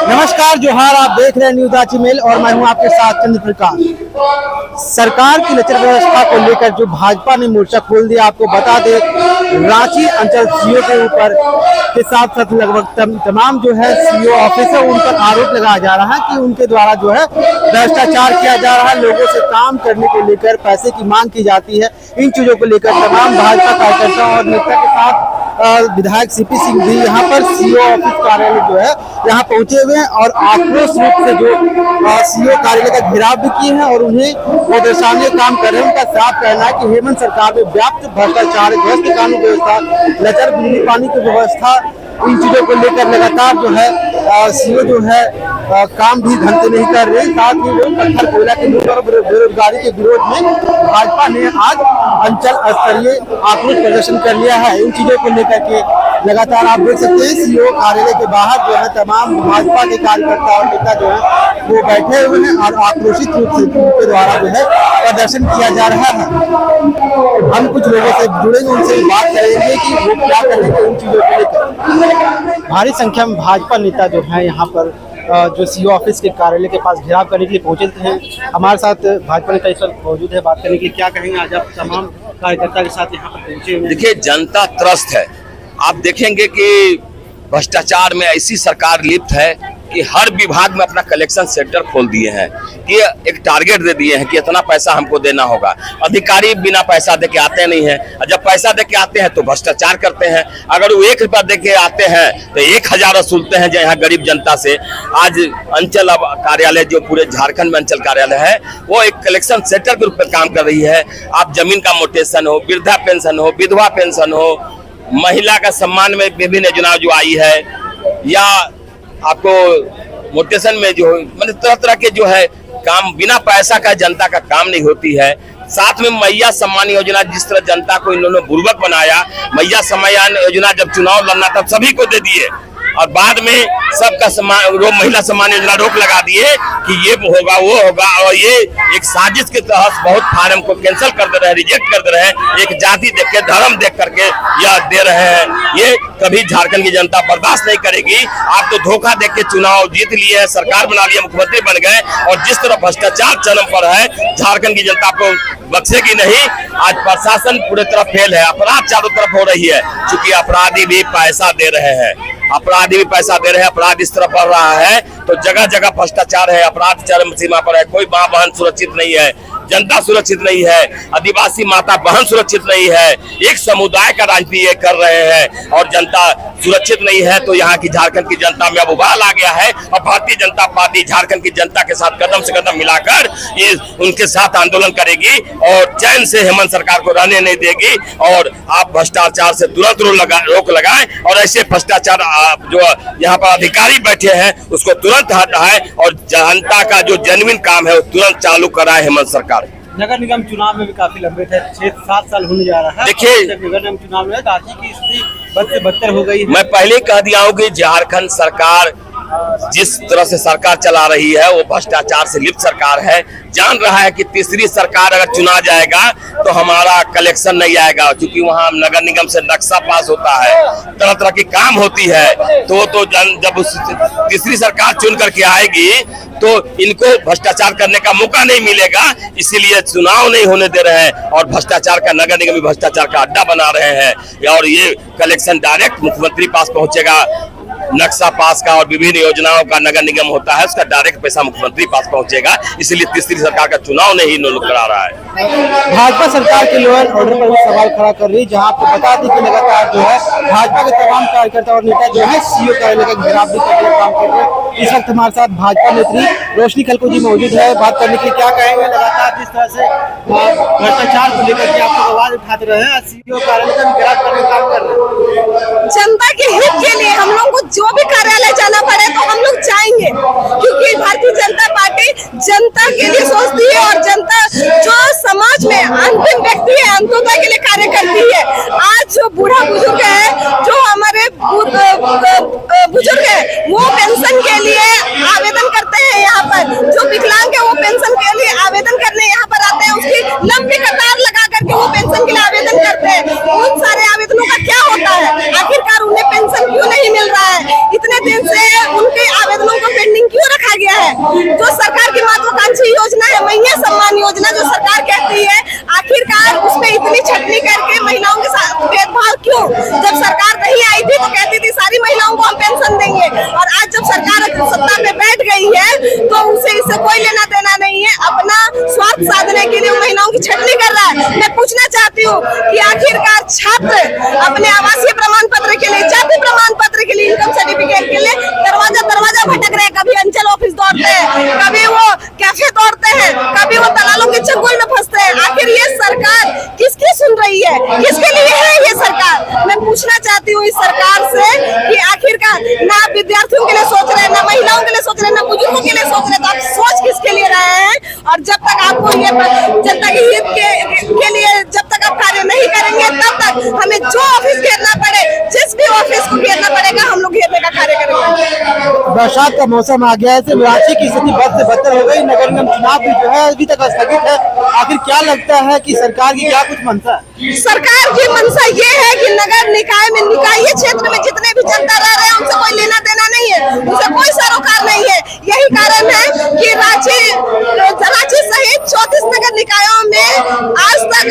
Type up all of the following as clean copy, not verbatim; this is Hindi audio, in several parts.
नमस्कार, जोहार। आप देख रहे हैं न्यूज़ आज मेल और मैं हूं आपके साथ चंद्र प्रकाश। सरकार की लचर व्यवस्था को लेकर जो भाजपा ने मोर्चा खोल दिया, आपको बता दें रांची अंचल सीओ के ऊपर के साथ साथ लगभग तमाम जो है सीओ ऑफिस है उन पर आरोप लगाया जा रहा है कि उनके द्वारा जो है भ्रष्टाचार किया जा रहा है। लोगों से काम करने को लेकर पैसे की मांग की जाती है। इन चीजों को लेकर तमाम भाजपा कार्यकर्ता और नेता के साथ विधायक सीपी सिंह भी यहाँ पर सीओ ऑफिस कार्यालय जो है यहाँ पहुंचे हुए हैं और आक्रोश रूप से जो सीओ कार्यालय का घेराव भी किए हैं और उन्हें वो दर्शाने काम कर रहे हैं। उनका साफ कहना है कि हेमंत सरकार में व्याप्त भ्रष्टाचार, ध्वस्त कानून व्यवस्था, लचर बिजली पानी की व्यवस्था, इन चीजों को लेकर लगातार जो है सीओ जो है काम भी ढंग से नहीं कर रहे। साथ ही वो पत्थर कोयला के मुद्दे और बेरोजगारी के विरोध में भाजपा ने आज अंचल स्तरीय आक्रोश प्रदर्शन कर लिया है। इन चीजों को लेकर के लगातार आप देख सकते हैं सीओ कार्यालय के बाहर जो है तमाम भाजपा के कार्यकर्ता और नेता जो है वो बैठे हुए हैं और आक्रोशित रूप से उनके द्वारा जो है प्रदर्शन किया जा रहा है। हम कुछ लोगों से जुड़ेंगे, उनसे बात करेंगे कि वो क्या करेंगे इन चीजों को लेकर। भारी संख्या में भाजपा नेता जो है यहाँ पर जो सीओ ऑफिस के कार्यालय के पास घेराव करने के लिए पहुंचे हैं। हमारे साथ भाजपा नेता इस वक्त मौजूद है, बात करने के लिए। क्या कहेंगे आज आप तमाम कार्यकर्ता के साथ यहाँ पर पहुंचे हुए? देखिए, जनता त्रस्त है। आप देखेंगे कि भ्रष्टाचार में ऐसी सरकार लिप्त है कि हर विभाग में अपना कलेक्शन सेंटर खोल दिए हैं कि एक टारगेट दे दिए हैं कि इतना पैसा हमको देना होगा। अधिकारी बिना पैसा दे के आते नहीं हैं, और जब पैसा दे के आते हैं तो भ्रष्टाचार करते हैं। अगर वो 1 रुपया दे के आते हैं तो 1000 वसूलते हैं यहाँ गरीब जनता से। आज अंचल कार्यालय जो पूरे झारखंड में अंचल कार्यालय है वो एक कलेक्शन सेंटर के रूप में काम कर रही है। आप जमीन का मोटेशन हो, वृद्धा पेंशन हो, विधवा पेंशन हो, महिला का सम्मान में विभिन्न योजना जो आई है, या आपको मोटेशन में जो मतलब तरह तरह के जो है काम बिना पैसा का जनता का काम नहीं होती है। साथ में मैया सम्मान योजना, जिस तरह जनता को इन्होंने बुर्बक बनाया, मैया सम्मान योजना जब चुनाव लड़ना तब सभी को दे दिए और बाद में सबका महिला सम्मान योजना रोक लगा दिए कि ये होगा वो होगा, और ये एक साजिश के तहत बहुत फार्म को कैंसिल कर दे रहे हैं, रिजेक्ट कर दे रहे हैं। एक जाति देख के, धर्म देख करके यह दे रहे हैं। ये कभी झारखंड की जनता बर्दाश्त नहीं करेगी। आप तो धोखा देख के चुनाव जीत लिए हैं, सरकार बना लिया, मुख्यमंत्री बन गए, और जिस तरह भ्रष्टाचार चरम पर है, झारखंड की जनता को बख्शेगी नहीं। आज प्रशासन पूरी तरह फेल है, अपराध चारों तरफ हो रही है, क्योंकि अपराधी भी पैसा दे रहे हैं, अपराध इस तरह बढ़ रहा है तो जगह जगह भ्रष्टाचार है, अपराध चरम सीमा पर है। कोई माँ बहन सुरक्षित नहीं है, जनता सुरक्षित नहीं है, आदिवासी माता बहन सुरक्षित नहीं है। एक समुदाय का राजनीति ये कर रहे हैं और जनता सुरक्षित नहीं है। तो यहाँ की झारखंड की जनता में अब उबाल आ गया है और भारतीय जनता पार्टी झारखंड की जनता के साथ कदम से कदम मिलाकर ये उनके साथ आंदोलन करेगी और चैन से हेमंत सरकार को रहने नहीं देगी। और आप भ्रष्टाचार से तुरंत रोक लगाएं और ऐसे भ्रष्टाचार जो यहाँ पर अधिकारी बैठे हैं उसको तुरंत हटाएं और जनता का जो जेन्युइन काम है वो तुरंत चालू कराए हेमंत सरकार। नगर निगम चुनाव में भी काफी लंबे थे, 6-7 साल होने जा रहा है। देखिए, नगर निगम चुनाव में राज्य की स्थिति बद से बदतर हो गई है। मैं पहले कह दिया हूँ कि झारखंड सरकार जिस तरह से सरकार चला रही है वो भ्रष्टाचार से लिप्त सरकार है। जान रहा है कि तीसरी सरकार अगर चुना जाएगा तो हमारा कलेक्शन नहीं आएगा, क्योंकि वहाँ नगर निगम से नक्शा पास होता है, तरह तरह की काम होती है। तो जब उस तीसरी सरकार चुन करके आएगी तो इनको भ्रष्टाचार करने का मौका नहीं मिलेगा, इसीलिए चुनाव नहीं होने दे रहे हैं और भ्रष्टाचार का नगर निगम भ्रष्टाचार का अड्डा बना रहे हैं। और ये कलेक्शन डायरेक्ट मुख्यमंत्री पास पहुंचेगा, नक्शा पास का और विभिन्न योजनाओं का नगर निगम होता है, उसका डायरेक्ट पैसा मुख्यमंत्री पास पहुंचेगा, इसलिए तीसरी सरकार का चुनाव नहीं करा रहा है। भाजपा सरकार के लॉ एंड ऑर्डर पर भी सवाल खड़ा कर रही है, जहां आपको बता दें कि लगातार जो है भाजपा के तमाम कार्यकर्ता और नेता जो है सीओ कार्यालय का घेराव भी करने का काम कर रहे हैं। इस वक्त हमारे साथ भाजपा नेत्री रोशनी खलको जी मौजूद है, बात करने के लिए। क्या कहेंगे लगातार जिस तरह से भ्रष्टाचार को लेकर के आप आवाज उठाते रहे हैं, सीओ कार्यालय का घेराव करने का काम कर रहे हैं? जनता के हित के लिए हम लोग को जो भी कार्यालय जाना पड़े तो हम लोग जाएंगे, क्योंकि भारतीय जनता पार्टी जनता के लिए सोचती है और जनता जो समाज में अंतिम व्यक्ति है अंत्योदय के लिए कार्य करती है। आज आज जो बूढ़ा बुजुर्ग है, जो हमारे बुजुर्ग है, वो पेंशन के लिए आवेदन करते हैं यहाँ पर। जो विकलांग है वो पेंशन के लिए आवेदन करने यहाँ पर आते हैं, उसकी लंबी कतार लगा करके वो पेंशन के लिए आवेदन करते हैं। उन सारे आवेदनों का क्या होता है? आखिरकार उन्हें पेंशन क्यों नहीं मिल रहा है? इतने दिन से उनके आवेदनों को पेंडिंग क्यों रखा गया है? जो सरकार की महत्वाकांक्षी योजना है मैया सम्मान योजना, जो सरकार कहती है, आखिरकार उसमें इतनी छटनी करके महिलाओं के साथ भेदभाव क्यों? जब सरकार नहीं आई थी तो कहती थी सारी महिलाओं को हम पेंशन देंगे, और आज जब सरकार सत्ता पे बैठ गई है तो उसे इससे कोई लेना देना नहीं है। अपना स्वार्थ साधने के लिए महिलाओं की छटनी कर रहा है। मैं पूछना चाहती हूँ कि आखिरकार छात्र अपने आवासीय प्रमाण पत्र के लिए, जाति प्रमाण पत्र के लिए, इनकम सर्टिफिकेट के लिए दरवाजा दरवाजा भटक रहे हैं। कभी अंचल ऑफिस दौड़ते हैं, कभी वो कैफे दौड़ते हैं, कभी वो दलालों के चंगुल में फंसते हैं। आखिर ये सरकार किसकी सुन रही है? किसके लिए है ये सरकार? मैं पूछना चाहती हूँ इस सरकार से कि आखिरकार ना आप विद्यार्थियों के लिए सोच रहे हैं, ना महिलाओं के लिए सोच रहे हैं, ना बुजुर्गों के लिए सोच रहे हैं, तो आप सोच किसके लिए रहे हैं? और जब तक आपको ये जनता के हित के लिए जब तक आप कार्य नहीं करेंगे, तब तक हमें जो ऑफिस घेरना पड़े, जिस भी ऑफिस को घेरना पड़ेगा, हम लोग घेरने का कार्य करेंगे। बरसात का मौसम आ गया है, तो रांची की स्थिति बद से बदतर हो गई। नगर निगम चुनाव भी जो है अभी तक स्थगित है। आखिर क्या लगता है कि सरकार की क्या कुछ मंशा है? सरकार की मंशा ये है कि नगर निकाय में, निकाय क्षेत्र में जितने भी जनता रह रहे हैं, उनसे कोई लेना देना नहीं है, उनसे कोई सरोकार नहीं है। यही कारण है कि रांची सहित 34 नगर निकायों में आज तक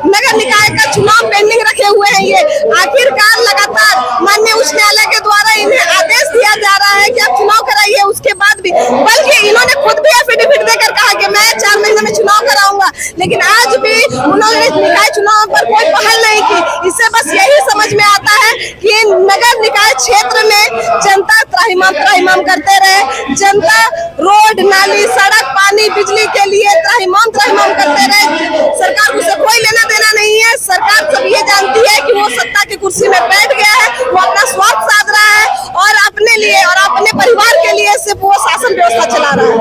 नगर निकाय का चुनाव पेंडिंग रखे हुए हैं। ये आखिरकार लगातार माननीय उच्च न्यायालय के द्वारा इन्हें आदेश दिया जा रहा है कि आप चुनाव कराइए, उसके बाद भी, बल्कि इन्होंने खुद भी एफिडेविट देकर कहा कि मैं 4 महीने में चुनाव कराऊंगा, लेकिन आज भी उन्होंने निकाय चुनाव पर कोई पहल नहीं की। इससे बस यही समझ में आता है कि नगर निकाय क्षेत्र में जनता त्राहिमाम करते रहे, जनता रोड, नाली, सड़क, पानी, बिजली के लिए त्राहिमाम करते रहे। सरकार को कोई लेना देना नहीं है। सरकार सब ये जानती है कि वो सत्ता की कुर्सी में बैठ गया है, वो अपना स्वार्थ साध रहा है और अपने लिए और अपने परिवार के लिए सिर्फ वो शासन व्यवस्था चला रहा है।